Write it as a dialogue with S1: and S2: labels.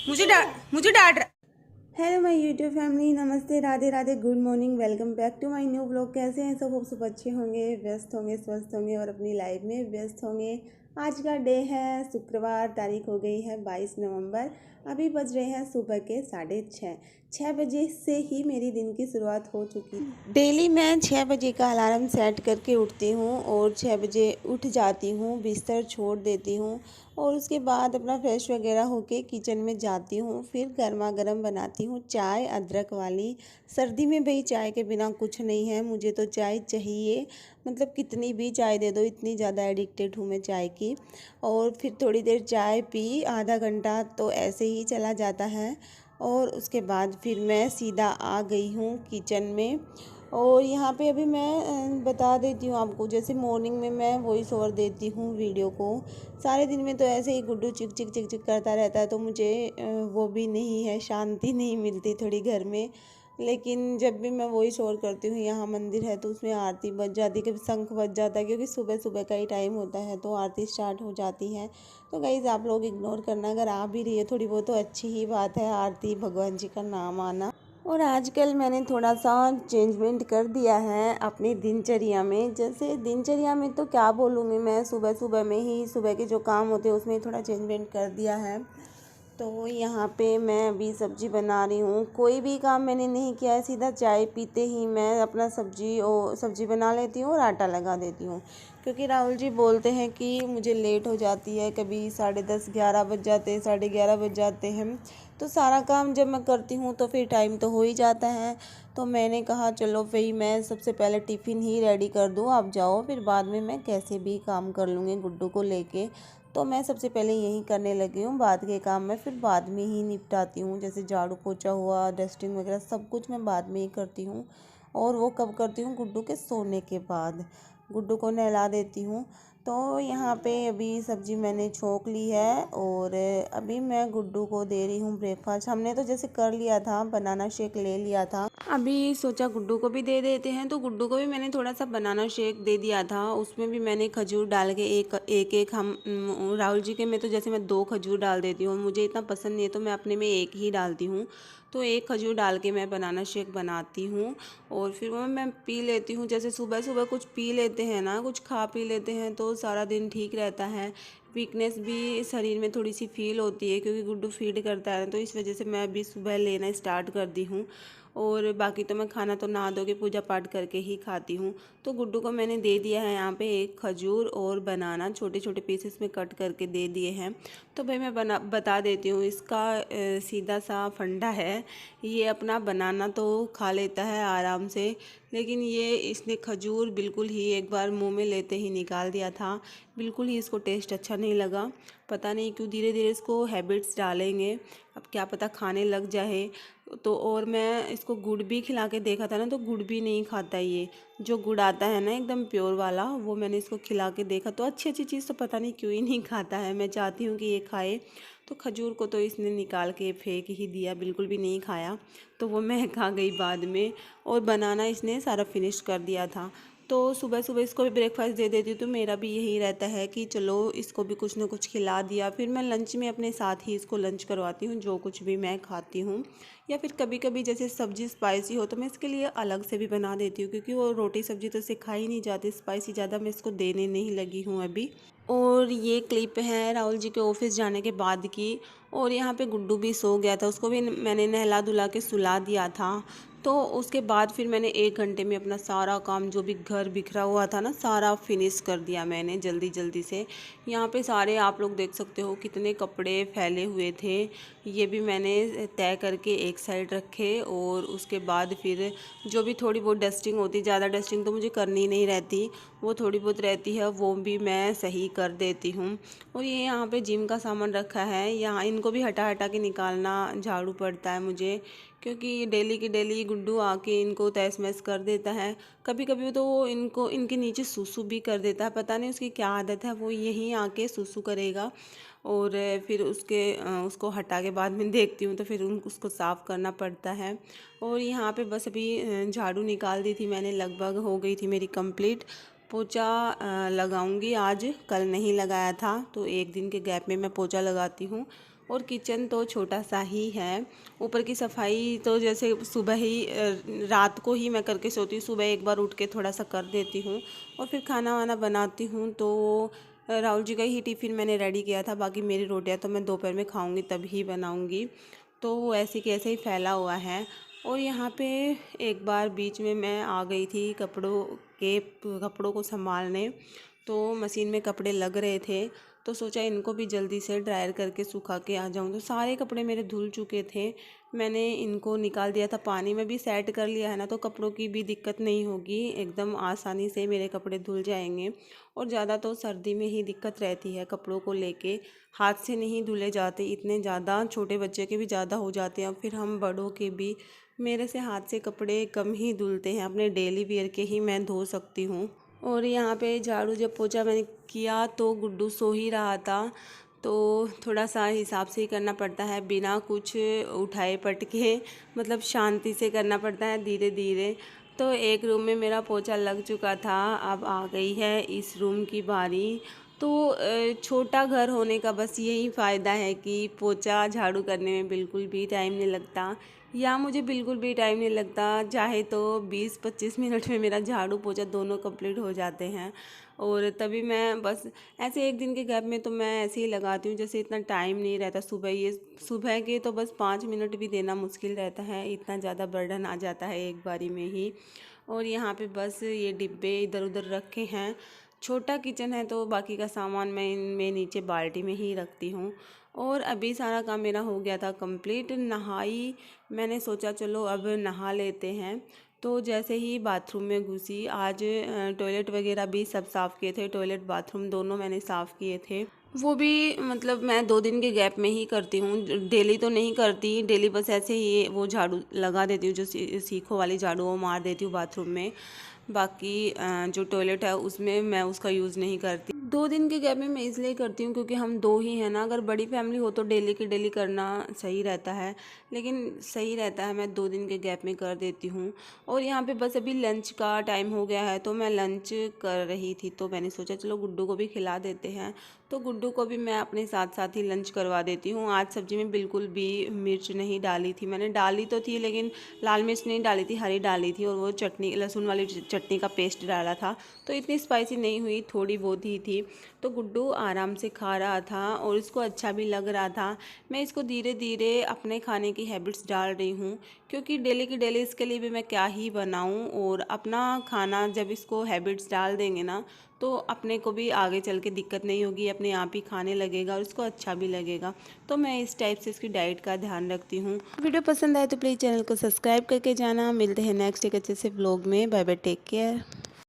S1: मुझे डांट रहा।
S2: हेलो माय यूट्यूब फैमिली, नमस्ते, Radhe Radhe, good morning, welcome back to my new blog. कैसे हैं सब? सब अच्छे होंगे, व्यस्त होंगे, स्वस्थ होंगे और अपनी लाइफ में व्यस्त होंगे। आज का डे है शुक्रवार, तारीख हो गई है 22 नवंबर। अभी बज रहे हैं सुबह के 6:30। 6 बजे से ही मेरी दिन की शुरुआत हो चुकी। डेली मैं 6 बजे का अलार्म सेट करके उठती हूँ और 6 बजे उठ जाती हूँ, बिस्तर छोड़ देती हूँ और उसके बाद अपना फ्रेश वगैरह होके किचन में जाती हूँ। फिर गर्मा गर्म बनाती हूँ चाय, अदरक वाली। सर्दी में भाई चाय के बिना कुछ नहीं है, मुझे तो चाय चाहिए। मतलब कितनी भी चाय दे दो, इतनी ज़्यादा एडिक्टेड हूँ मैं चाय की। और फिर थोड़ी देर चाय पी, आधा घंटा तो ऐसे ही चला जाता है और उसके बाद फिर मैं सीधा आ गई हूँ किचन में। और यहाँ पे अभी मैं बता देती हूँ आपको, जैसे मॉर्निंग में मैं वॉइस ओवर देती हूँ वीडियो को। सारे दिन में तो ऐसे ही गुड्डू चिक चिक चिक चिक करता रहता है, तो मुझे वो भी नहीं है, शांति नहीं मिलती थोड़ी घर में। लेकिन जब भी मैं वॉइस ओवर करती हूँ, यहाँ मंदिर है तो उसमें आरती बज जाती है, कभी शंख बज जाता है, क्योंकि सुबह सुबह का ही टाइम होता है तो आरती स्टार्ट हो जाती है। तो गाइज़ आप लोग इग्नोर करना, अगर आ भी रही है थोड़ी बहुत तो अच्छी ही बात है, आरती भगवान जी का नाम आना। और आजकल मैंने थोड़ा सा चेंजमेंट कर दिया है अपनी दिनचर्या में। जैसे दिनचर्या में तो क्या बोलूँगी मैं, सुबह सुबह में ही सुबह के जो काम होते हैं उसमें थोड़ा चेंजमेंट कर दिया है। तो यहाँ पे मैं अभी सब्ज़ी बना रही हूँ, कोई भी काम मैंने नहीं किया है, सीधा चाय पीते ही मैं अपना सब्ज़ी बना लेती हूँ और आटा लगा देती हूँ। क्योंकि राहुल जी बोलते हैं कि मुझे लेट हो जाती है, कभी 10:30 11 बज जाते हैं, 11:30 बज जाते हैं। तो सारा काम जब मैं करती हूँ तो फिर टाइम तो हो ही जाता है। तो मैंने कहा चलो भाई मैं सबसे पहले टिफ़िन ही रेडी कर दूँ, आप जाओ, फिर बाद में मैं कैसे भी काम कर लूँगी गुड्डू को लेके। तो मैं सबसे पहले यही करने लगी हूँ, बाद के काम मैं फिर बाद में ही निपटाती हूँ। जैसे झाड़ू पोछा हुआ, डस्टिंग वगैरह सब कुछ मैं बाद में ही करती हूँ। और वो कब करती हूँ? गुड्डू के सोने के बाद। गुड्डू को नहला देती हूँ। तो यहाँ पे अभी सब्ज़ी मैंने छोंक ली है और अभी मैं गुड्डू को दे रही हूँ ब्रेकफास्ट। हमने तो जैसे कर लिया था, बनाना शेक ले लिया था, अभी सोचा गुड्डू को भी दे देते हैं। तो गुड्डू को भी मैंने थोड़ा सा बनाना शेक दे दिया था, उसमें भी मैंने खजूर डाल के एक हम राहुल जी के में तो जैसे मैं 2 खजूर डाल देती हूँ, मुझे इतना पसंद नहीं है तो मैं अपने में एक ही डालती हूँ। तो एक खजूर डाल के मैं बनाना शेक बनाती हूँ और फिर वो मैं पी लेती हूँ। जैसे सुबह सुबह कुछ पी लेते हैं ना, कुछ खा पी लेते हैं तो सारा दिन ठीक रहता है। वीकनेस भी शरीर में थोड़ी सी फील होती है, क्योंकि गुड्डू फीड करता है, तो इस वजह से मैं अभी सुबह लेना स्टार्ट कर दी हूँ। और बाकी तो मैं खाना तो नहा धो के पूजा पाठ करके ही खाती हूँ। तो गुड्डू को मैंने दे दिया है यहाँ पे एक खजूर और बनाना, छोटे छोटे पीसेस में कट करके दे दिए हैं। तो भाई मैं बता देती हूँ, इसका सीधा सा फंडा है। ये अपना बनाना तो खा लेता है आराम से, लेकिन ये इसने खजूर बिल्कुल ही एक बार मुंह में लेते ही निकाल दिया था। बिल्कुल ही इसको टेस्ट अच्छा नहीं लगा, पता नहीं क्यों। धीरे धीरे इसको हैबिट्स डालेंगे, अब क्या पता खाने लग जाए। तो और मैं इसको गुड़ भी खिला के देखा था ना, तो गुड़ भी नहीं खाता ये। जो गुड़ आता है ना एकदम प्योर वाला, वो मैंने इसको खिला के देखा तो अच्छी अच्छी चीज़ तो पता नहीं क्यों ही नहीं खाता है। मैं चाहती हूँ कि ये खाए। तो खजूर को तो इसने निकाल के फेंक ही दिया, बिल्कुल भी नहीं खाया। तो वो मैं खा गई बाद में। और बनाना इसने सारा फिनिश कर दिया था। तो सुबह सुबह इसको भी ब्रेकफास्ट दे देती हूँ, तो मेरा भी यही रहता है कि चलो इसको भी कुछ ना कुछ खिला दिया। फिर मैं लंच में अपने साथ ही इसको लंच करवाती हूँ, जो कुछ भी मैं खाती हूँ। या फिर कभी कभी जैसे सब्ज़ी स्पाइसी हो तो मैं इसके लिए अलग से भी बना देती हूँ, क्योंकि वो रोटी सब्ज़ी तो इससे खाई नहीं जाती, स्पाइसी ज़्यादा मैं इसको देने नहीं लगी हूँ अभी। और ये क्लिप है राहुल जी के ऑफिस जाने के बाद की। और यहाँ पे गुड्डू भी सो गया था, उसको भी मैंने नहला धुला के सुला दिया था। तो उसके बाद फिर मैंने 1 घंटे में अपना सारा काम, जो भी घर बिखरा हुआ था ना, सारा फिनिश कर दिया मैंने जल्दी जल्दी से। यहाँ पे सारे आप लोग देख सकते हो कितने कपड़े फैले हुए थे, ये भी मैंने तय करके एक साइड रखे। और उसके बाद फिर जो भी थोड़ी बहुत डस्टिंग होती, ज़्यादा डस्टिंग तो मुझे करनी नहीं रहती, वो थोड़ी बहुत रहती है वो भी मैं सही कर देती हूँ। और ये यहाँ पे जिम का सामान रखा है, यहाँ इनको भी हटा हटा के निकालना झाड़ू पड़ता है मुझे, क्योंकि डेली की डेली गुड्डू आके इनको तहस महस कर देता है। कभी कभी तो वो इनके नीचे सुसु भी कर देता है, पता नहीं उसकी क्या आदत है, वो यहीं आके सुसु करेगा। और फिर उसको हटा के बाद में देखती हूँ तो फिर उसको साफ़ करना पड़ता है। और यहाँ पे बस अभी झाड़ू निकाल दी थी मैंने, लगभग हो गई थी मेरी कंप्लीट। पोछा लगाऊंगी आज, कल नहीं लगाया था तो एक दिन के गैप में मैं पोछा लगाती हूँ। और किचन तो छोटा सा ही है। ऊपर की सफाई तो जैसे सुबह ही रात को ही मैं करके सोती हूँ, सुबह एक बार उठ के थोड़ा सा कर देती हूँ और फिर खाना वाना बनाती हूँ। तो राहुल जी का ही टिफ़िन मैंने रेडी किया था, बाकी मेरी रोटियाँ तो मैं दोपहर में खाऊंगी तभी बनाऊंगी। तो वो ऐसे के ऐसे ही फैला हुआ है। और यहाँ पे एक बार बीच में मैं आ गई थी कपड़ों को संभालने, तो मशीन में कपड़े लग रहे थे तो सोचा इनको भी जल्दी से ड्रायर करके सुखा के आ जाऊँ। तो सारे कपड़े मेरे धुल चुके थे, मैंने इनको निकाल दिया था, पानी में भी सेट कर लिया है ना, तो कपड़ों की भी दिक्कत नहीं होगी, एकदम आसानी से मेरे कपड़े धुल जाएंगे। और ज़्यादा तो सर्दी में ही दिक्कत रहती है कपड़ों को लेके, हाथ से नहीं धुले जाते, इतने ज़्यादा छोटे बच्चे के भी ज़्यादा हो जाते हैं, फिर हम बड़ों के भी। मेरे से हाथ से कपड़े कम ही धुलते हैं, अपने डेली वेयर के ही मैं धो सकती हूँ। और यहाँ पे झाड़ू जब पोछा मैंने किया तो गुड्डू सो ही रहा था, तो थोड़ा सा हिसाब से ही करना पड़ता है, बिना कुछ उठाए पटके, मतलब शांति से करना पड़ता है, धीरे धीरे। तो एक रूम में मेरा पोछा लग चुका था, अब आ गई है इस रूम की बारी। तो छोटा घर होने का बस यही फ़ायदा है कि पोछा झाड़ू करने में बिल्कुल भी टाइम नहीं लगता, या मुझे बिल्कुल भी टाइम नहीं लगता, चाहे तो 20-25 मिनट में मेरा झाड़ू पोछा दोनों कंप्लीट हो जाते हैं। और तभी मैं बस ऐसे एक दिन के गैप में तो मैं ऐसे ही लगाती हूँ, जैसे इतना टाइम नहीं रहता। सुबह के तो बस 5 मिनट भी देना मुश्किल रहता है, इतना ज़्यादा बर्डन आ जाता है एक बारी में ही। और यहाँ पे बस ये डिब्बे इधर उधर रखे हैं, छोटा किचन है तो बाकी का सामान मैं इनमें नीचे बाल्टी में ही रखती हूँ। और अभी सारा काम मेरा हो गया था कंप्लीट, नहाई, मैंने सोचा चलो अब नहा लेते हैं। तो जैसे ही बाथरूम में घुसी, आज टॉयलेट वगैरह भी सब साफ़ किए थे, टॉयलेट बाथरूम दोनों मैंने साफ़ किए थे। वो भी मतलब मैं 2 दिन के गैप में ही करती हूँ, डेली तो नहीं करती, डेली बस ऐसे ही वो झाड़ू लगा देती हूँ, जो सीखो वाली झाड़ू वो मार देती हूँ बाथरूम में। बाकी जो टॉयलेट है उसमें मैं उसका यूज़ नहीं करती। 2 दिन के गैप में मैं इसलिए करती हूँ क्योंकि हम 2 ही हैं ना, अगर बड़ी फैमिली हो तो डेली के डेली करना सही रहता है, लेकिन सही रहता है मैं 2 दिन के गैप में कर देती हूँ। और यहाँ पे बस अभी लंच का टाइम हो गया है तो मैं लंच कर रही थी, तो मैंने सोचा चलो गुड्डू को भी खिला देते हैं, तो गुड्डू को भी मैं अपने साथ साथ ही लंच करवा देती हूँ। आज सब्ज़ी में बिल्कुल भी मिर्च नहीं डाली थी, मैंने डाली तो थी लेकिन लाल मिर्च नहीं डाली थी, हरी डाली थी, और वो चटनी लहसुन वाली चटनी का पेस्ट डाला था, तो इतनी स्पाइसी नहीं हुई, थोड़ी बहुत ही थी। तो गुड्डू आराम से खा रहा था और इसको अच्छा भी लग रहा था। मैं इसको धीरे धीरे अपने खाने की हैबिट्स डाल रही हूँ, क्योंकि डेली की डेली इसके लिए भी मैं क्या ही बनाऊँ, और अपना खाना जब इसको हैबिट्स डाल देंगे ना तो अपने को भी आगे चल के दिक्कत नहीं होगी, अपने आप ही खाने लगेगा और उसको अच्छा भी लगेगा। तो मैं इस टाइप से इसकी डाइट का ध्यान रखती हूँ। वीडियो पसंद आए तो प्लीज़ चैनल को सब्सक्राइब करके जाना। मिलते हैं नेक्स्ट एक अच्छे से व्लॉग में। Bye bye, take care.